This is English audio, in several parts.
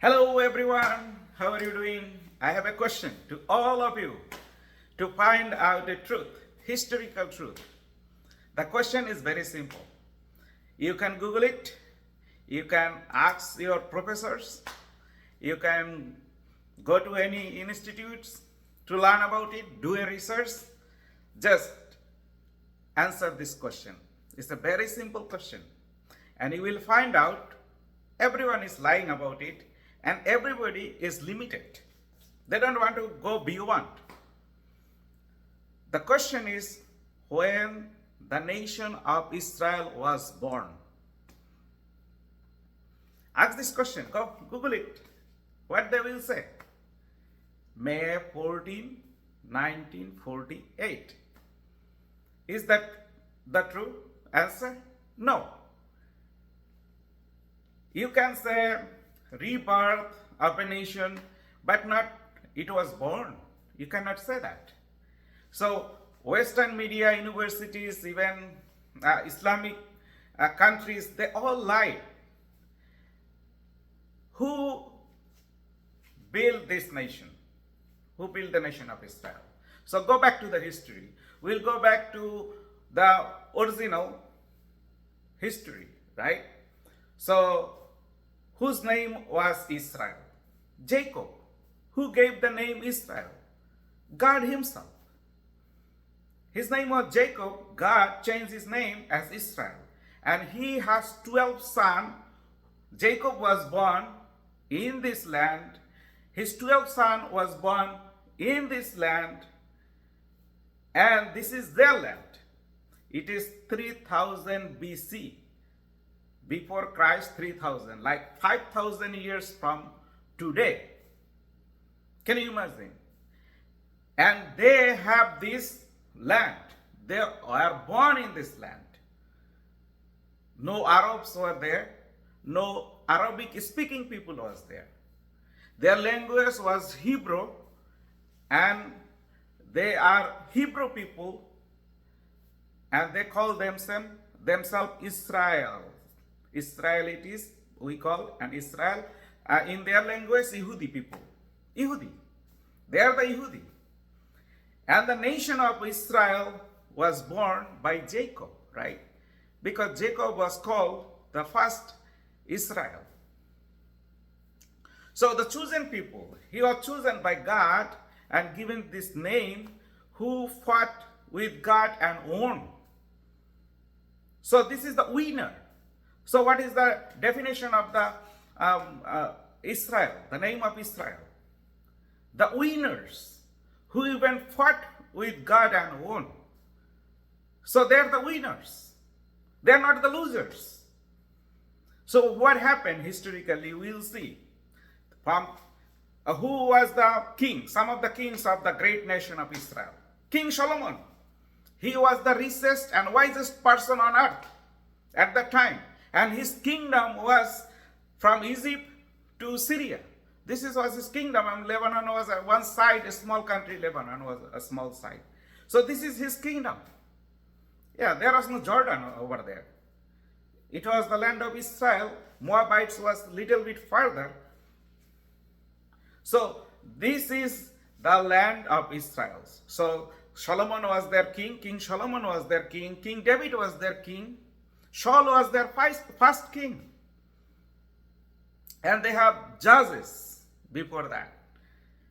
Hello everyone, how are you doing? I have a question to all of you to find out the truth, historical truth. The question is very simple. You can Google it, you can ask your professors, you can go to any institutes to learn about it, do a research. Just answer this question. It's a very simple question. And you will find out everyone is lying about it and everybody is limited. They don't want to go beyond. The question is when the nation of Israel was born. Ask this question, go Google it. What they will say? May 14, 1948. Is that the true answer? No. You can say rebirth of a nation, but not it was born. You cannot say that. So Western media, universities, even Islamic countries, they all lie. Who built this nation? Who built the nation of Israel? So go back to the history. We'll go back to the original history, right? So whose name was Israel? Jacob. Who gave the name Israel? God himself. His name was Jacob. God changed his name as Israel. And he has 12 sons. Jacob was born in this land. His 12th son was born in this land. And this is their land. It is 3000 BC. Before Christ, 3000. Like 5000 years from today. Can you imagine? And they have this land. They are born in this land. No Arabs were there. No Arabic speaking people was there. Their language was Hebrew, and they are Hebrew people, and they call themselves Israel. Israelites, we call, and Israel, in their language, Yehudi people. Yehudi. They are the Yehudi. And the nation of Israel was born by Jacob, right? Because Jacob was called the first Israel. So the chosen people, he was chosen by God and given this name, who fought with God and won. So this is the winner. So what is the definition of the Israel, the name of Israel? The winners, who even fought with God and won. So they're the winners. They're not the losers. So what happened historically, we'll see. From who was the king? Some of the kings of the great nation of Israel. King Solomon. He was the richest and wisest person on earth at that time. And his kingdom was from Egypt to Syria. This was his kingdom, and Lebanon was one side, a small country. Lebanon was a small side. So this is his kingdom. Yeah, there was no Jordan over there. It was the land of Israel. Moabites was little bit further. So this is the land of Israel. So Solomon was their king. King Solomon was their king. King David was their king. Saul was their first king. And they have judges before that.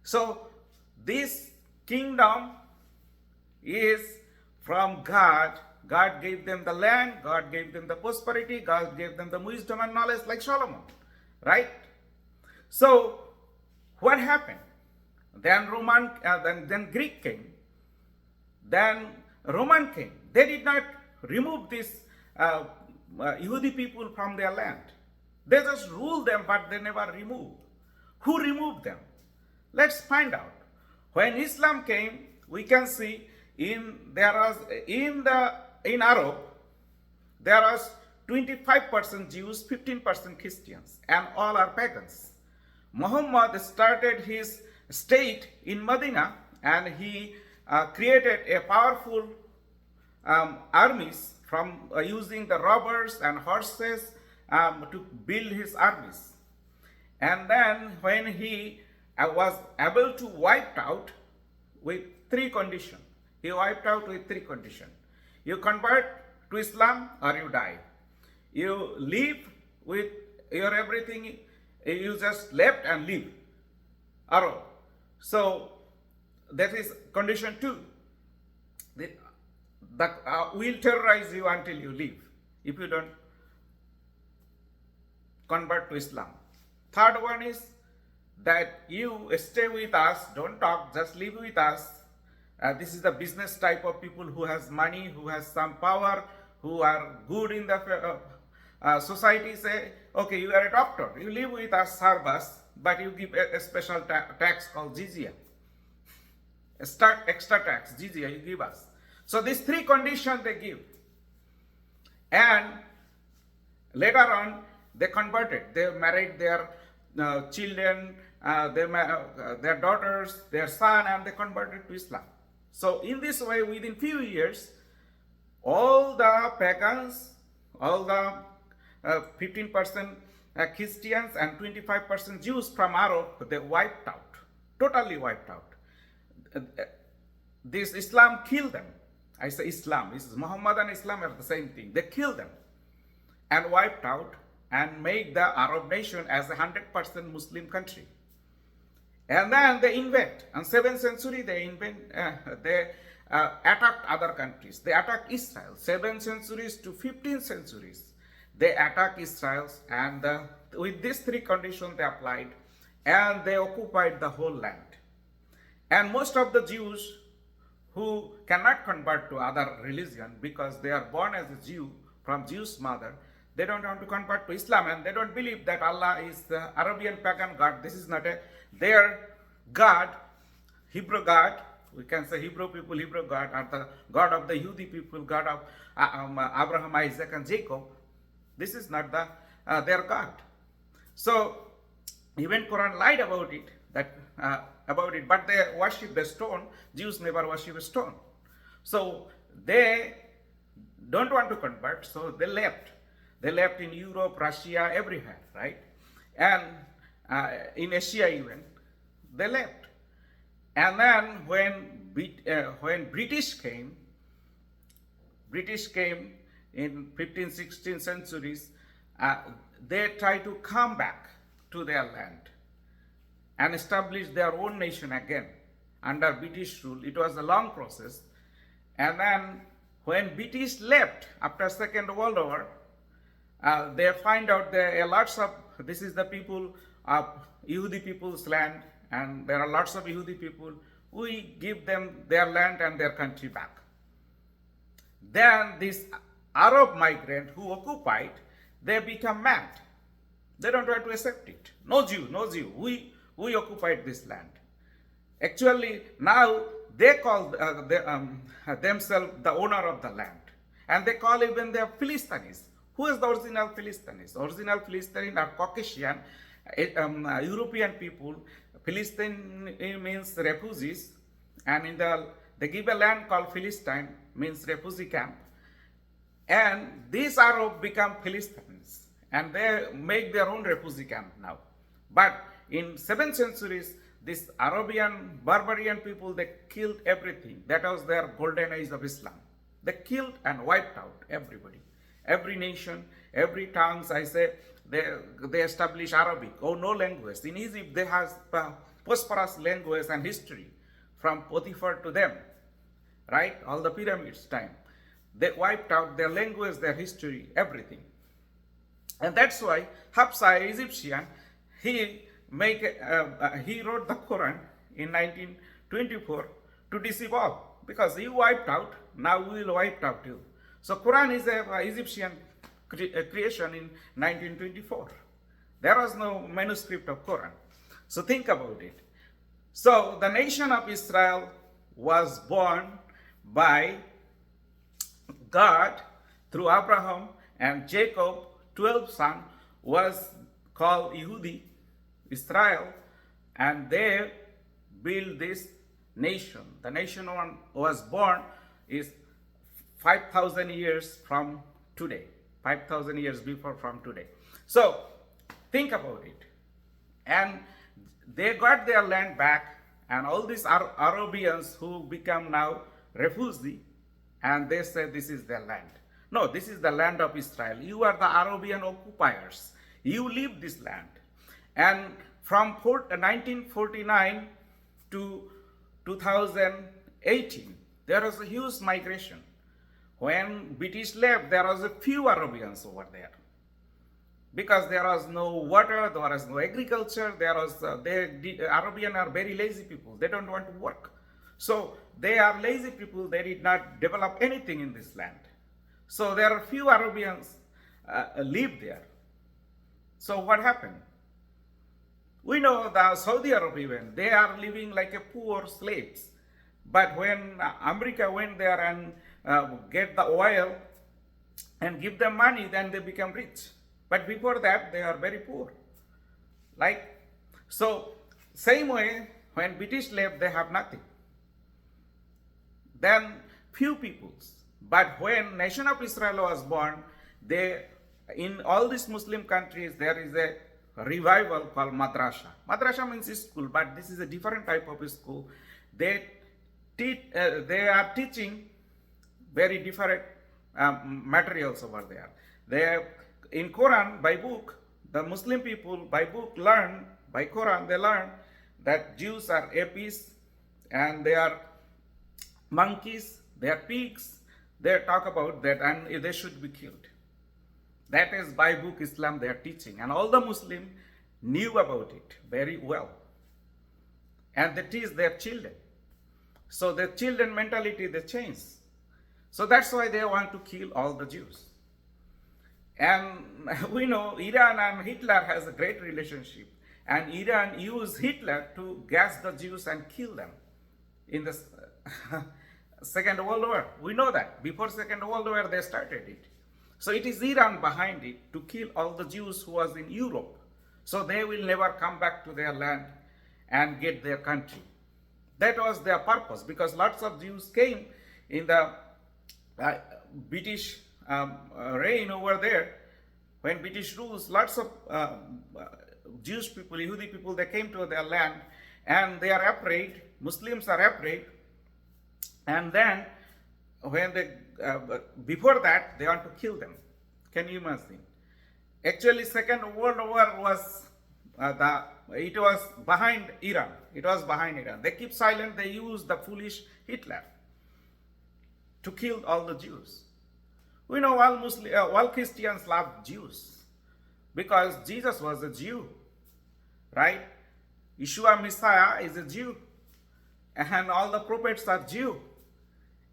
So this kingdom is from God. God gave them the land. God gave them the prosperity. God gave them the wisdom and knowledge like Solomon. Right? So what happened? Then then Greek came. Then Roman came. They did not remove this Yehudi people from their land. They just ruled them, but they never removed. Who removed them? Let's find out. When Islam came, we can see in Arab there was 25% Jews, 15% Christians, and all are pagans. Muhammad started his state in Medina, and he created a powerful armies from using the robbers and horses to build his armies. And then when he was able to wipe out with three conditions. He wiped out with three conditions. You convert to Islam or you die. You live with your everything, you just left and leave. Arrow. So that is condition 2. Will terrorize you until you leave if you don't convert to Islam. Third one is that you stay with us, don't talk, just live with us. This is the business type of people who has money, who has some power, who are good in the society. Say, okay, you are a doctor, you live with us, serve us, but you give a special tax called jizya. Extra tax, jizya, you give us. So these three conditions they give. And later on, they converted. They married their children, their daughters, their son, and they converted to Islam. So in this way, within few years, all the pagans, all the 15% Christians and 25% Jews from Arab, they wiped out, totally wiped out. This Islam killed them. I say Islam, this is Muhammad and Islam are the same thing. They killed them and wiped out and made the Arab nation as a 100% Muslim country. And then they invent, in 7th century they attacked other countries. They attacked Israel, 7th centuries to 15th centuries. They attacked Israel, and with these three conditions they applied, and they occupied the whole land. And most of the Jews who cannot convert to other religion because they are born as a Jew from Jewish mother, they don't want to convert to Islam, and they don't believe that Allah is the Arabian pagan God. This is not their God, Hebrew God. We can say Hebrew people, Hebrew God, are the God of the Yehudi people, God of Abraham, Isaac, and Jacob. This is not their God. So even Quran lied about it, but they worship the stone. Jews never worship a stone. So they don't want to convert, so they left. They left in Europe, Russia, everywhere, right? And in Asia even, they left. And then when British came in 15th, 16th centuries, they tried to come back to their land and establish their own nation again under British rule. It was a long process. And then when British left after Second World War, they find out there are lots of, this is the people of Yehudi people's land, and there are lots of Yehudi people. We give them their land and their country back. Then this Arab migrant who occupied, they become mad. They don't want to accept it. No Jew, no Jew. We occupied this land. Actually, now they call themselves the owner of the land. And they call even their Philistines. Who is the original Philistines? Original Philistines are Caucasian, European people. Philistine means refugees. And they give a land called Philistine, means refugee camp. And these Arabs become Philistines. And they make their own refugee camp now. But in 7th centuries, these Arabian, barbarian people, they killed everything. That was their golden age of Islam. They killed and wiped out everybody. Every nation, every tongue, I say, they establish Arabic. Oh, no language. In Egypt, they have prosperous language and history from Potiphar to them, right? All the pyramids time. They wiped out their language, their history, everything. And that's why Hafsa, Egyptian, he wrote the Quran in 1924 to deceive all, because you wiped out, now we will wipe out you. So Quran is an Egyptian creation in 1924. There was no manuscript of Quran. So think about it. So the nation of Israel was born by God through Abraham and Jacob, 12 sons, was called Yehudi, Israel, and they built this nation. The nation was born is 5,000 years from today. 5,000 years before from today. So think about it. And they got their land back, and all these Arabians who become now refugee, and they say this is their land. No, this is the land of Israel. You are the Arabian occupiers. You leave this land. And from 1949 to 2018, there was a huge migration. When British left, there was a few Arabians over there. Because there was no water, there was no agriculture, the Arabian are very lazy people. They don't want to work. So they are lazy people. They did not develop anything in this land. So there are few Arabians live there. So what happened? We know the Saudi Arabians, they are living like a poor slaves. But when America went there and get the oil and give them money, then they become rich. But before that, they are very poor. So same way, when British left, they have nothing. Then few peoples. But when Nation of Israel was born, in all these Muslim countries, there is a revival called madrasa. Madrasa means school, but this is a different type of school. They are teaching very different materials over there. In Quran, by book, the Muslim people by book learn, by Quran, they learn that Jews are apes and they are monkeys, they are pigs. They talk about that and they should be killed. That is by book Islam they are teaching. And all the Muslims knew about it very well. And they teach their children. So their children mentality, they change. So that's why they want to kill all the Jews. And we know Iran and Hitler has a great relationship. And Iran used Hitler to gas the Jews and kill them in the Second World War. We know that. Before Second World War, they started it. So it is Iran behind it to kill all the Jews who was in Europe. So they will never come back to their land and get their country. That was their purpose, because lots of Jews came in the British reign over there. When British rules, lots of Jewish people, Yehudi people, they came to their land and they are afraid. Muslims are afraid. And then when before that, they want to kill them. Can you imagine? Actually, Second World War was it was behind Iran. It was behind Iran. They keep silent. They use the foolish Hitler to kill all the Jews. We know all Christians love Jews because Jesus was a Jew, right? Yeshua Messiah is a Jew, and all the prophets are Jew.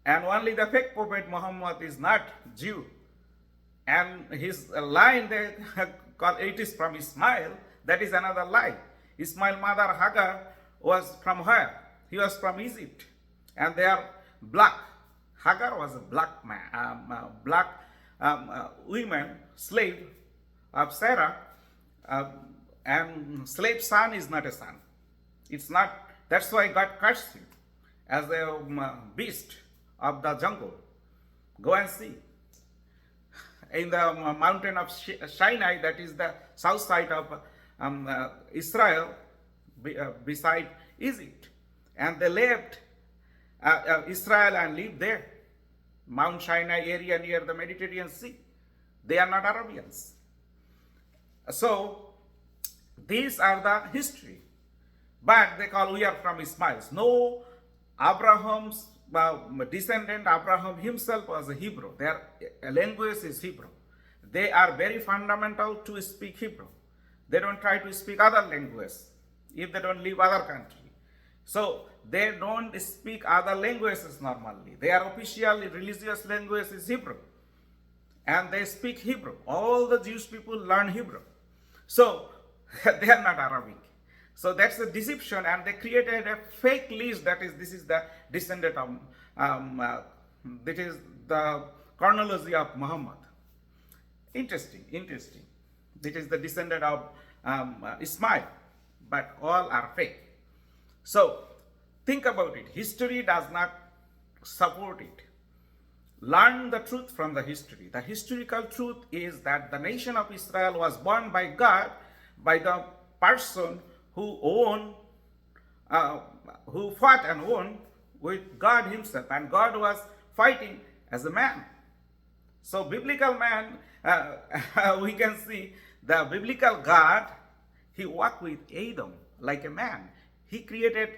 And only the fake prophet Muhammad is not Jew. And his line they call it is from Ismail. That is another lie. Ismail mother Hagar was from where? He was from Egypt. And they are black. Hagar was a black man, woman, slave of Sarah. And slave son is not a son. It's not. That's why God cursed him as a beast of the jungle. Go and see. In the mountain of Sinai, that is the south side of Israel, beside Egypt. And they left Israel and lived there. Mount Sinai area near the Mediterranean Sea. They are not Arabians. So, these are the history. But they call we are from Ismail. No, Abraham's descendant, Abraham himself was a Hebrew. Their language is Hebrew. They are very fundamental to speak Hebrew. They don't try to speak other languages if they don't leave other country. So they don't speak other languages normally. Their official religious language is Hebrew. And they speak Hebrew. All the Jewish people learn Hebrew. So they are not Arabic. So that's the deception, and they created a fake list that is, this is the descendant of, this is the chronology of Muhammad. Interesting. This is the descendant of Ismail, but all are fake. So think about it. History does not support it. Learn the truth from the history. The historical truth is that the nation of Israel was born by God, by the person who own, uh, who fought and won with God Himself, and God was fighting as a man. So, biblical man, we can see the biblical God, He walked with Adam like a man. He created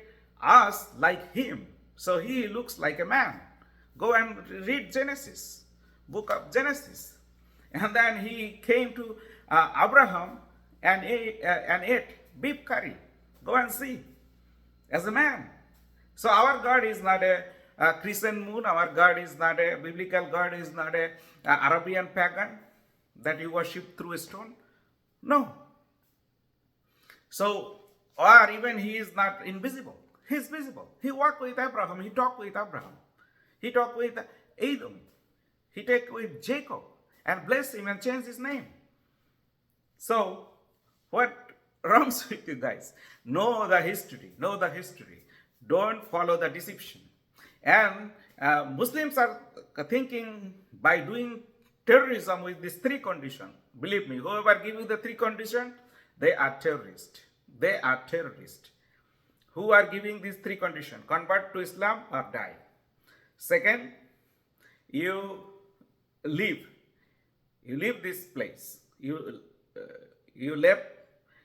us like Him. So, He looks like a man. Go and read Genesis, book of Genesis. And then He came to Abraham and ate beef curry. Go and see. As a man. So our God is not a Christian moon. Our God is not a biblical God. Is not a Arabian pagan that you worship through a stone. No. So, or even He is not invisible. He is visible. He walked with Abraham. He talked with Abraham. He talked with Adam. He talked with Jacob and blessed him and changed his name. So, what wrongs with you guys? Know the history. Know the history. Don't follow the deception. And Muslims are thinking by doing terrorism with these three conditions. Believe me, whoever give you the three conditions, they are terrorists. They are terrorists. Who are giving these three conditions? Convert to Islam or die. Second, you leave. You leave this place. You left.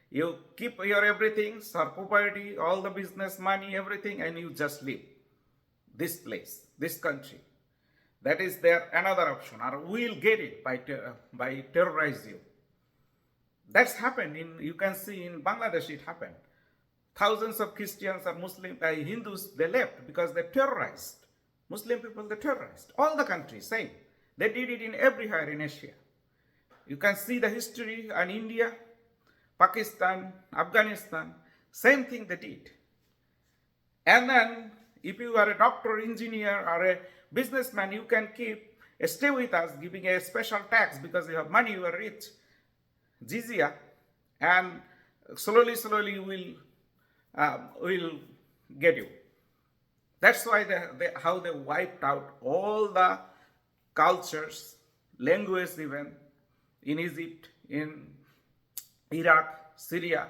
You keep your everything, your property, all the business, money, everything, and you just leave this place, this country. That is their another option, or we'll get it by terrorize you. That's happened you can see in Bangladesh it happened. Thousands of Christians or Muslim, Hindus, they left because they terrorized. Muslim people, they terrorized. All the countries, same. They did it in everywhere in Asia. You can see the history in India, Pakistan, Afghanistan, same thing they did. And then, if you are a doctor, engineer, or a businessman, you can stay with us, giving a special tax because you have money, you are rich, jizya, and slowly we'll get you. That's why how they wiped out all the cultures, language even, in Egypt, in Iraq, Syria,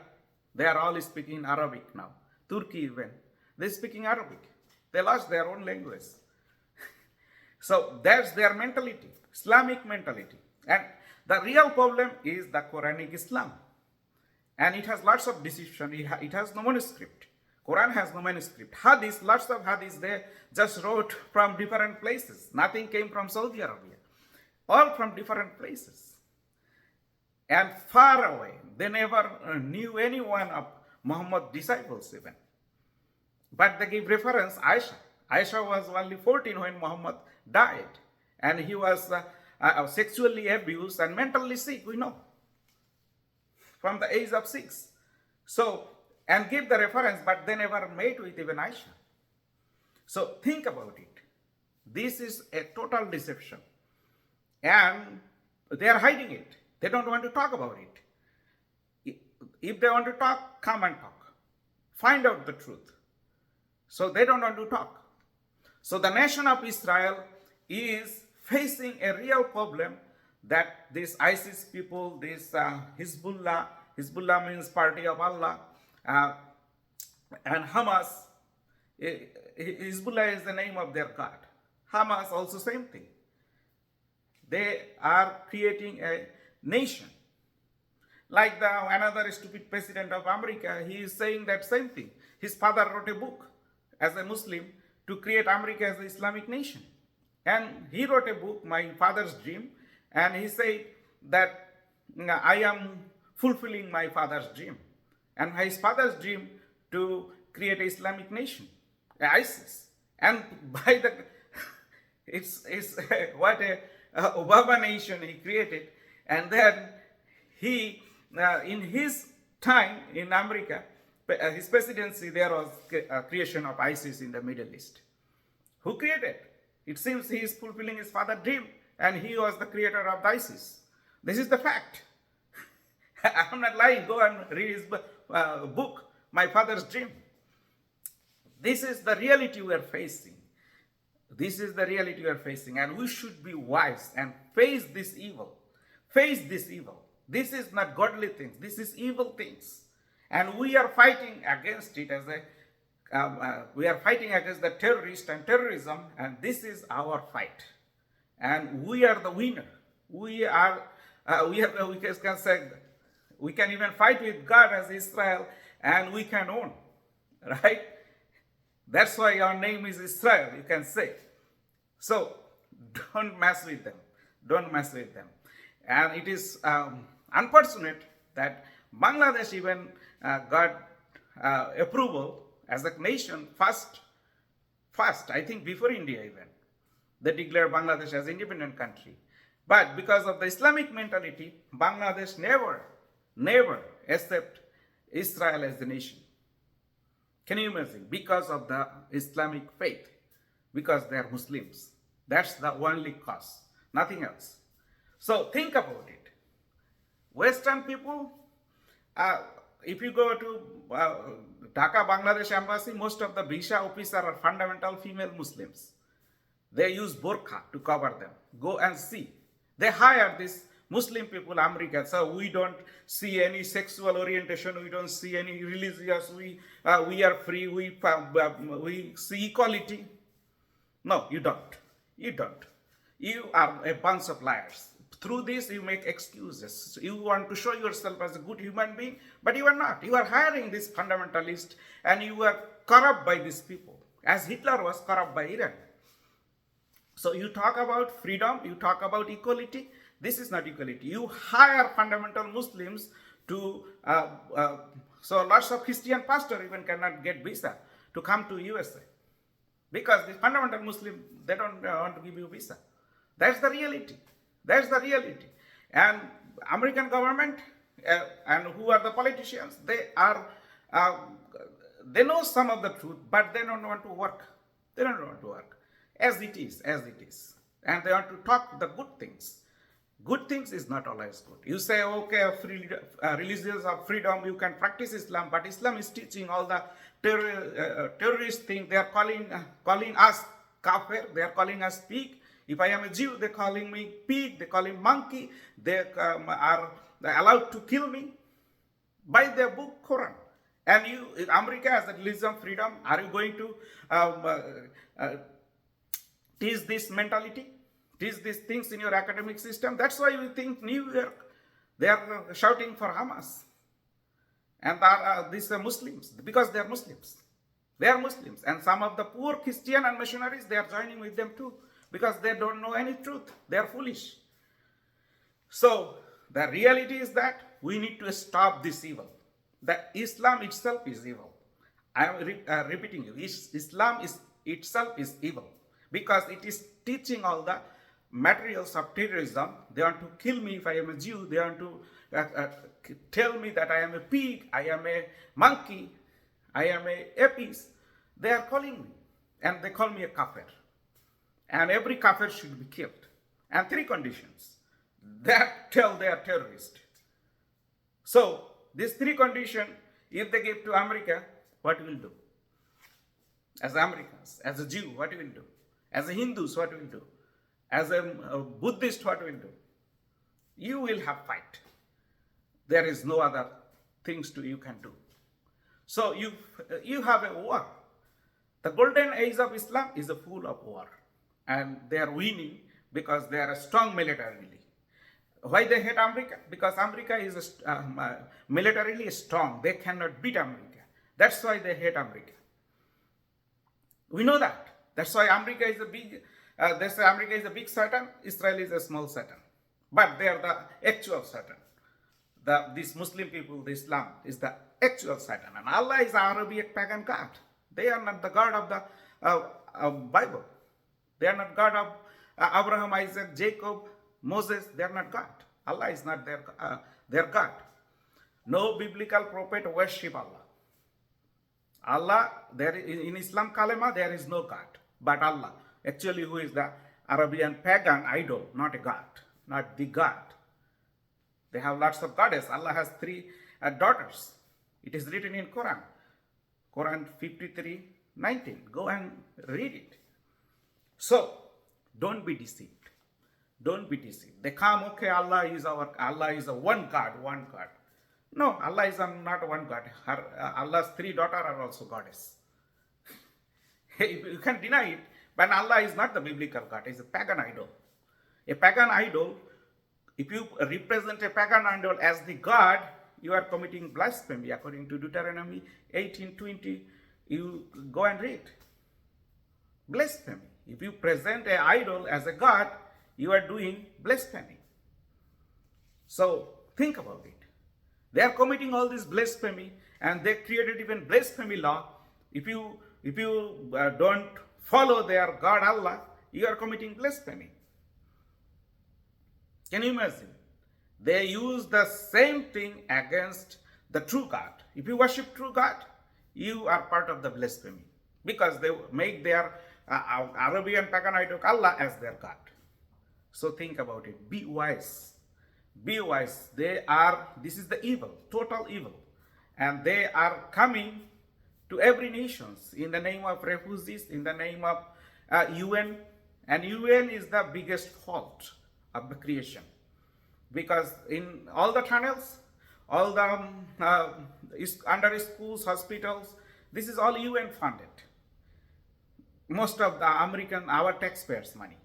they are all speaking Arabic now. Turkey even, they're speaking Arabic. They lost their own language. So that's their mentality, Islamic mentality. And the real problem is the Quranic Islam. And it has lots of deception. It has no manuscript. Quran has no manuscript. Hadith, lots of hadiths, they just wrote from different places. Nothing came from Saudi Arabia. All from different places. And far away. They never knew any one of Muhammad's disciples even. But they give reference Aisha. Aisha was only 14 when Muhammad died. And he was sexually abused and mentally sick, we know. From the age of 6. So, and give the reference, but they never met with even Aisha. So think about it. This is a total deception. And they are hiding it. They don't want to talk about it. If they want to talk, come and talk. Find out the truth. So they don't want to talk. So the nation of Israel is facing a real problem that this ISIS people, this Hezbollah means Party of Allah, and Hamas, Hezbollah is the name of their God. Hamas also same thing. They are creating a nation. Like another stupid president of America, he is saying that same thing. His father wrote a book as a Muslim to create America as an Islamic nation. And he wrote a book, My Father's Dream, and he said that I am fulfilling my father's dream. And his father's dream to create an Islamic nation, ISIS. And by the, it's what a Obama nation he created. And then he, in his time in America, his presidency, there was a creation of ISIS in the Middle East. Who created? It seems he is fulfilling his father's dream, and he was the creator of ISIS. This is the fact. I'm not lying. Go and read his book, My Father's Dream. This is the reality we are facing. This is the reality we are facing, and we should be wise and face this evil. Face this evil. This is not godly things. This is evil things. And we are fighting against it as a we are fighting against the terrorist and terrorism, and this is our fight. And we are the winner. We can say we can even fight with God as Israel, and we can own, right? That's why our name is Israel, you can say. So don't mess with them. Don't mess with them. And it is unfortunate that Bangladesh even got approval as a nation first, I think before India even. They declared Bangladesh as an independent country. But because of the Islamic mentality, Bangladesh never accept Israel as the nation. Can you imagine? Because of the Islamic faith, because they are Muslims. That's the only cause, nothing else. So think about it. Western people, if you go to Dhaka, Bangladesh embassy, most of the visa officers are fundamental female Muslims. They use burqa to cover them. Go and see. They hire these Muslim people, Americans. So we don't see any sexual orientation. We don't see any religious. We are free. We see equality. No, you don't. You don't. You are a bunch of liars. Through this, you make excuses. You want to show yourself as a good human being, but you are not. You are hiring these fundamentalists, and you are corrupt by these people, as Hitler was corrupt by Iran. So you talk about freedom, you talk about equality. This is not equality. You hire fundamental Muslims to, so lots of Christian pastors even cannot get visa to come to USA. Because the fundamental Muslim, they don't want to give you visa. That's the reality. That's the reality. And American government and who are the politicians, they know some of the truth, but they don't want to work. They don't want to work. As it is. And they want to talk the good things. Good things is not always good. You say, okay, religions of freedom, you can practice Islam, but Islam is teaching all the terrorist thing. They are calling us kafir, they are calling us pig. If I am a Jew, they're calling me pig, they call him monkey. They are allowed to kill me by their book, Quran. And you, America has a religion freedom. Are you going to teach this mentality? Teach these things in your academic system? That's why we think New York, they are shouting for Hamas. And these are Muslims, because they are Muslims. They are Muslims. And some of the poor Christian and missionaries, they are joining with them too, because they don't know any truth. They are foolish. So the reality is that we need to stop this evil. That Islam itself is evil. I am repeating you. Islam itself is evil, because it is teaching all the materials of terrorism. They want to kill me if I am a Jew. They want to tell me that I am a pig, I am a monkey, I am a apis. They are calling me, and they call me a kafir. And every kafir should be killed. And 3 conditions that tell they are terrorists. So these 3 conditions, if they give to America, what will do? As Americans, as a Jew, what will do? As a Hindus, what will do? As a Buddhist, what will do? You will have fight. There is no other things you can do. So you have a war. The golden age of Islam is full of war. And they are winning because they are strong militarily. Why they hate America? Because America is militarily strong. They cannot beat America. That's why they hate America. We know that. That's why America is a big. They say America is a big Satan. Israel is a small Satan. But they are the actual Satan. These Muslim people, the Islam is the actual Satan, and Allah is Arabic pagan God. They are not the God of the Bible. They are not God of Abraham, Isaac, Jacob, Moses. They are not God. Allah is not their God. No biblical prophet worship Allah. Allah, in Islam kalema, there is no God but Allah. Actually, who is the Arabian pagan idol, not a God, not the God. They have lots of goddess. Allah has 3 daughters. It is written in Quran. Quran 53:19. Go and read it. So, don't be deceived. Don't be deceived. They come, okay, Allah is a one God. No, Allah is not one God. Allah's three daughters are also goddess. You can deny it, but Allah is not the biblical God. It's a pagan idol. A pagan idol, if you represent a pagan idol as the God, you are committing blasphemy according to Deuteronomy 18:20. You go and read. Blasphemy. If you present an idol as a God, you are doing blasphemy. So think about it. They are committing all this blasphemy, and they created even blasphemy law. If you don't follow their God Allah, you are committing blasphemy. Can you imagine? They use the same thing against the true God. If you worship true God, you are part of the blasphemy, because they make their Arabian pagan idol Allah as their God. So think about it. Be wise. Be wise. This is the evil, total evil. And they are coming to every nation in the name of refugees, in the name of UN. And UN is the biggest fault of the creation. Because in all the tunnels, all the under schools, hospitals, this is all UN funded. Most of the our taxpayers' money.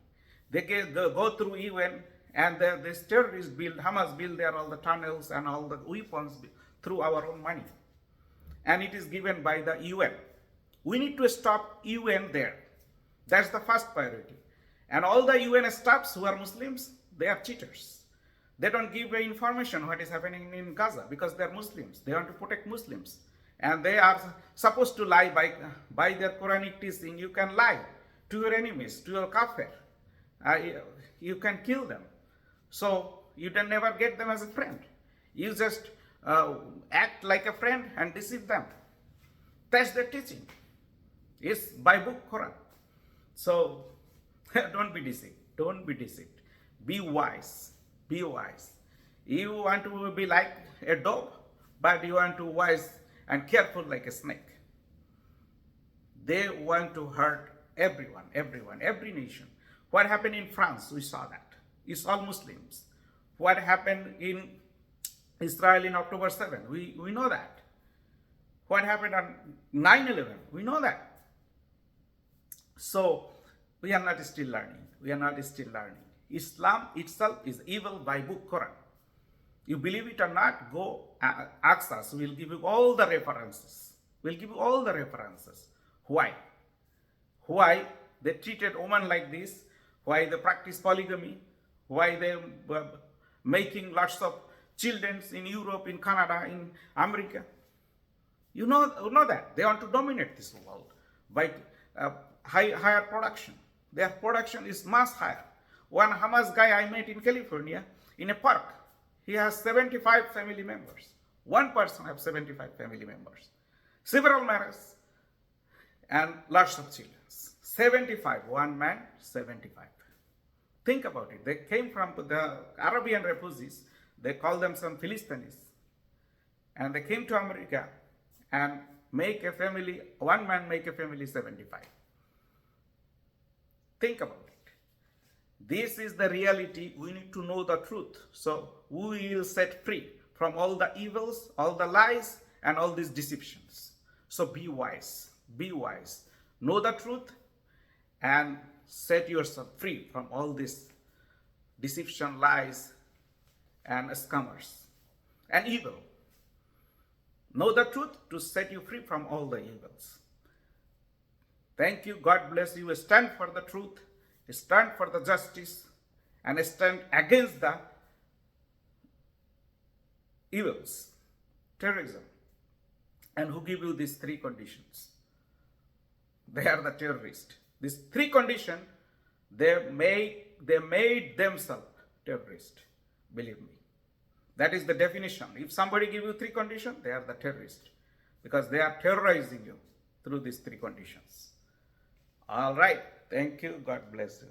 They go through UN, and this terrorists Hamas build there all the tunnels and all the weapons through our own money. And it is given by the UN. We need to stop UN there. That's the first priority. And all the UN staffs who are Muslims, they are cheaters. They don't give information what is happening in Gaza because they are Muslims. They want to protect Muslims. And they are supposed to lie by their Quranic teaching. You can lie to your enemies, to your kafir. You can kill them. So you can never get them as a friend. You just act like a friend and deceive them. That's their teaching. It's by book Quran. So don't be deceived. Don't be deceived. Be wise. Be wise. You want to be like a dog, but you want to wise and careful like a snake. They want to hurt everyone, every nation. What happened in France? We saw that. It's all Muslims. What happened in Israel in October 7? We know that. What happened on 9/11? We know that. So we are not still learning. We are not still learning. Islam itself is evil by book Quran. You believe it or not, go ask us. We'll give you all the references. We'll give you all the references. Why? Why they treated women like this? Why they practice polygamy? Why they making lots of children in Europe, in Canada, in America? You know that. They want to dominate this world by higher production. Their production is much higher. One Hamas guy I met in California, in a park, he has 75 family members. One person has 75 family members. Several marriages and lots of children. 75, one man, 75. Think about it. They came from the Arabian refugees. They call them some Philistines. And they came to America and make a family, one man make a family 75. Think about it. This is the reality. We need to know the truth. So we will set free from all the evils, all the lies, and all these deceptions. So be wise. Be wise. Know the truth and set yourself free from all these deception, lies, and scammers and evil. Know the truth to set you free from all the evils. Thank you. God bless you. Stand for the truth. Stand for the justice. And stand against the evils, terrorism. And who give you these three conditions? They are the terrorists. These three conditions, they made themselves terrorists. Believe me. That is the definition. If somebody give you three conditions, they are the terrorists. Because they are terrorizing you through these three conditions. All right. Thank you. God bless you.